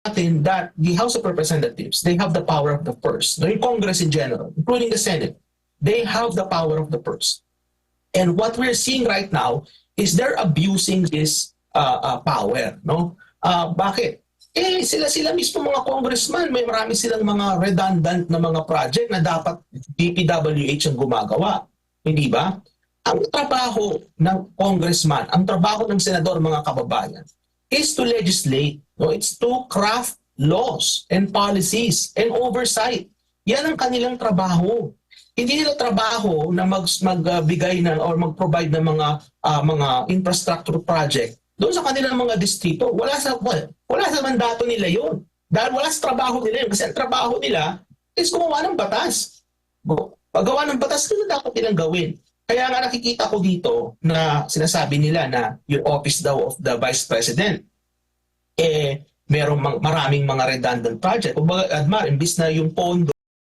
natin that the House of Representatives, they have the power of the purse. No, yung Congress in general, including the Senate, they have the power of the purse. And what we're seeing right now is they're abusing this power. No? Bakit? Sila mismo mga congressman, may marami silang mga redundant na mga project na dapat DPWH ang gumagawa. Hindi ba? Ang trabaho ng congressman, ang trabaho ng senador, mga kababayan, is to legislate. No? It's to craft laws and policies and oversight. Yan ang kanilang trabaho. Hindi nila trabaho na magbigay na or mag-provide ng mga infrastructure project doon sa kanilang mga distrito. Wala sa mandato nila yun. Dahil wala sa trabaho nila yun. Kasi ang trabaho nila is gumawa ng batas. Paggawa ng batas, yun dapat nilang gawin. Kaya nga nakikita ko dito na sinasabi nila na yung office daw of the Vice President, merong maraming mga redundant project. Kung Admar, imbis na yung pondo